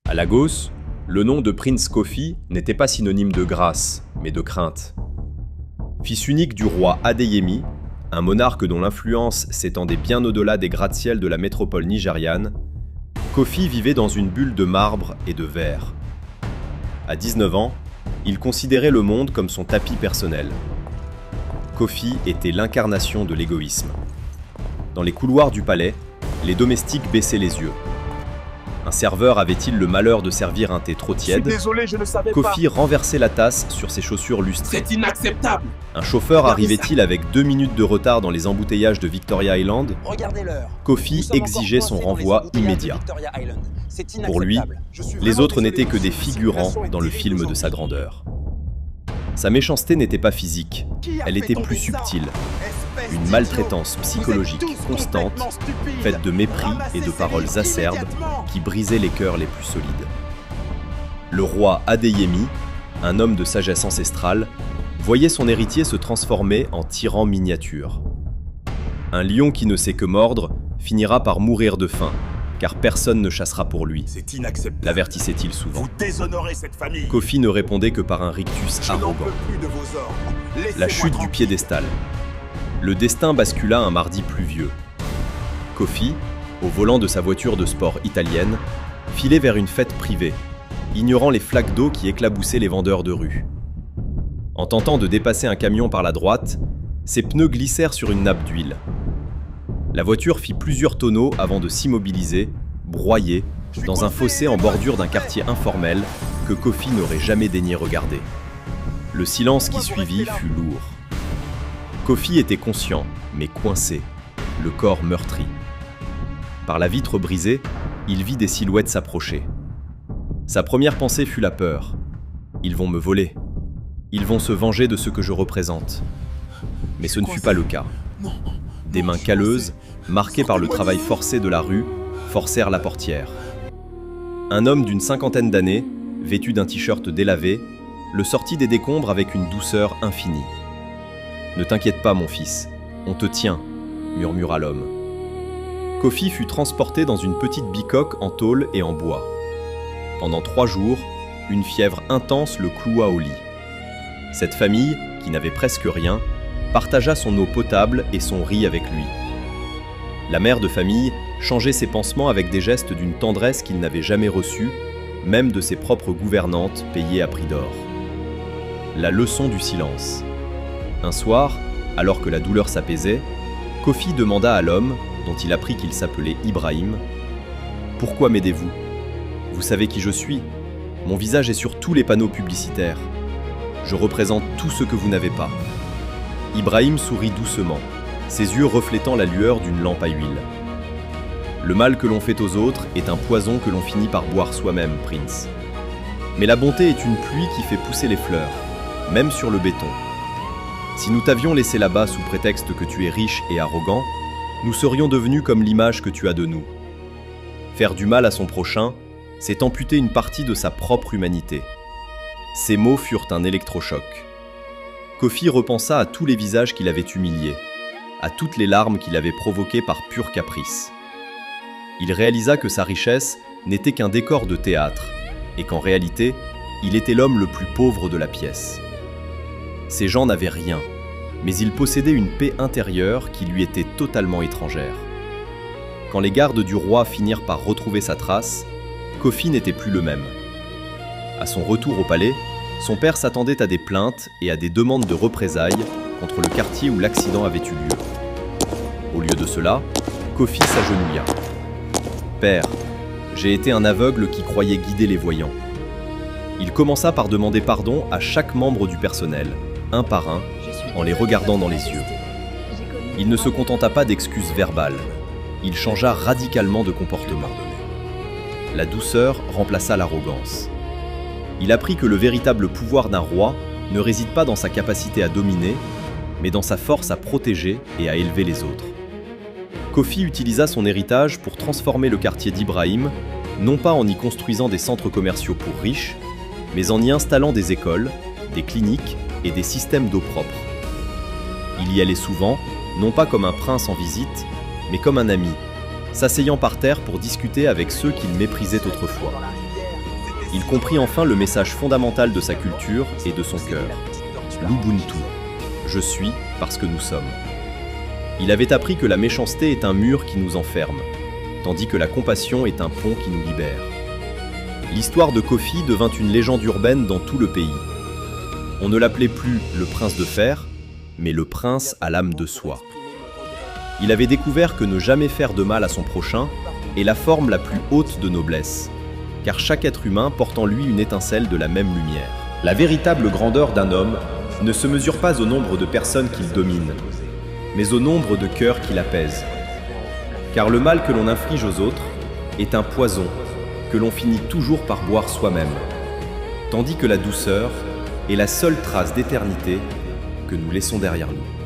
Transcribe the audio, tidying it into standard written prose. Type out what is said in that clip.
À Lagos, le nom de Prince Kofi n'était pas synonyme de grâce, mais de crainte. Fils unique du roi Adeyemi, un monarque dont l'influence s'étendait bien au-delà des gratte-ciel de la métropole nigériane, Kofi vivait dans une bulle de marbre et de verre. À 19 ans, il considérait le monde comme son tapis personnel. Kofi était l'incarnation de l'égoïsme. Dans les couloirs du palais, les domestiques baissaient les yeux. Un serveur avait-il le malheur de servir un thé trop tiède ? Désolé, je ne savais Kofi renversait la tasse sur ses chaussures lustrées. C'est inacceptable. Un chauffeur arrivait-il avec 2 minutes de retard dans les embouteillages de Victoria Island ? Regardez l'heure. Kofi exigeait son renvoi immédiat. Pour lui, les autres n'étaient que des figurants dans le film de sa grandeur. Sa méchanceté n'était pas physique, elle était plus subtile. Une maltraitance psychologique constante, faite de mépris et de paroles acerbes qui brisaient les cœurs les plus solides. Le roi Adeyemi, un homme de sagesse ancestrale, voyait son héritier se transformer en tyran miniature. Un lion qui ne sait que mordre finira par mourir de faim, car personne ne chassera pour lui, C'est inacceptable. l'avertissait-il souvent. Vous déshonorez cette famille. Kofi ne répondait que par un rictus Je n'en arrogant. peux plus de vos ordres. La Laissez-moi chute du tranquille. piédestal. Le destin bascula un mardi pluvieux. Kofi, au volant de sa voiture de sport italienne, filait vers une fête privée, ignorant les flaques d'eau qui éclaboussaient les vendeurs de rue. En tentant de dépasser un camion par la droite, ses pneus glissèrent sur une nappe d'huile. La voiture fit plusieurs tonneaux avant de s'immobiliser, broyée, dans un fossé en bordure d'un quartier informel que Kofi n'aurait jamais daigné regarder. Le silence qui suivit fut lourd. Kofi était conscient, mais coincé, le corps meurtri. Par la vitre brisée, il vit des silhouettes s'approcher. Sa première pensée fut la peur. Ils vont me voler. Ils vont se venger de ce que je représente. Mais ce ne fut pas le cas. Des mains calleuses, marquées par le travail forcé de la rue, forcèrent la portière. Un homme d'une 50aine d'années, vêtu d'un t-shirt délavé, le sortit des décombres avec une douceur infinie. « Ne t'inquiète pas, mon fils, on te tient », murmura l'homme. Kofi fut transporté dans une petite bicoque en tôle et en bois. Pendant 3 jours, une fièvre intense le cloua au lit. Cette famille, qui n'avait presque rien, partagea son eau potable et son riz avec lui. La mère de famille changeait ses pansements avec des gestes d'une tendresse qu'il n'avait jamais reçue, même de ses propres gouvernantes payées à prix d'or. La leçon du silence. Un soir, alors que la douleur s'apaisait, Kofi demanda à l'homme, dont il apprit qu'il s'appelait Ibrahim, « Pourquoi m'aidez-vous ? Vous savez qui je suis. Mon visage est sur tous les panneaux publicitaires. Je représente tout ce que vous n'avez pas. » Ibrahim sourit doucement, ses yeux reflétant la lueur d'une lampe à huile. « Le mal que l'on fait aux autres est un poison que l'on finit par boire soi-même, Prince. Mais la bonté est une pluie qui fait pousser les fleurs, même sur le béton. Si nous t'avions laissé là-bas sous prétexte que tu es riche et arrogant, nous serions devenus comme l'image que tu as de nous. Faire du mal à son prochain, c'est amputer une partie de sa propre humanité. » Ces mots furent un électrochoc. Kofi repensa à tous les visages qu'il avait humiliés, à toutes les larmes qu'il avait provoquées par pur caprice. Il réalisa que sa richesse n'était qu'un décor de théâtre, et qu'en réalité, il était l'homme le plus pauvre de la pièce. Ces gens n'avaient rien, mais ils possédaient une paix intérieure qui lui était totalement étrangère. Quand les gardes du roi finirent par retrouver sa trace, Kofi n'était plus le même. À son retour au palais, son père s'attendait à des plaintes et à des demandes de représailles contre le quartier où l'accident avait eu lieu. Au lieu de cela, Kofi s'agenouilla. « Père, j'ai été un aveugle qui croyait guider les voyants. » Il commença par demander pardon à chaque membre du personnel, un par un, en les regardant dans les yeux. Il ne se contenta pas d'excuses verbales, il changea radicalement de comportement. La douceur remplaça l'arrogance. Il apprit que le véritable pouvoir d'un roi ne réside pas dans sa capacité à dominer, mais dans sa force à protéger et à élever les autres. Kofi utilisa son héritage pour transformer le quartier d'Ibrahim, non pas en y construisant des centres commerciaux pour riches, mais en y installant des écoles, des cliniques et des systèmes d'eau propre. Il y allait souvent, non pas comme un prince en visite, mais comme un ami, s'asseyant par terre pour discuter avec ceux qu'il méprisait autrefois. Il comprit enfin le message fondamental de sa culture et de son cœur. L'Ubuntu. Je suis parce que nous sommes. Il avait appris que la méchanceté est un mur qui nous enferme, tandis que la compassion est un pont qui nous libère. L'histoire de Kofi devint une légende urbaine dans tout le pays. On ne l'appelait plus le prince de fer, mais le prince à l'âme de soie. Il avait découvert que ne jamais faire de mal à son prochain est la forme la plus haute de noblesse, car chaque être humain porte en lui une étincelle de la même lumière. La véritable grandeur d'un homme ne se mesure pas au nombre de personnes qu'il domine, mais au nombre de cœurs qu'il apaise. Car le mal que l'on inflige aux autres est un poison que l'on finit toujours par boire soi-même, tandis que la douceur est la seule trace d'éternité que nous laissons derrière nous.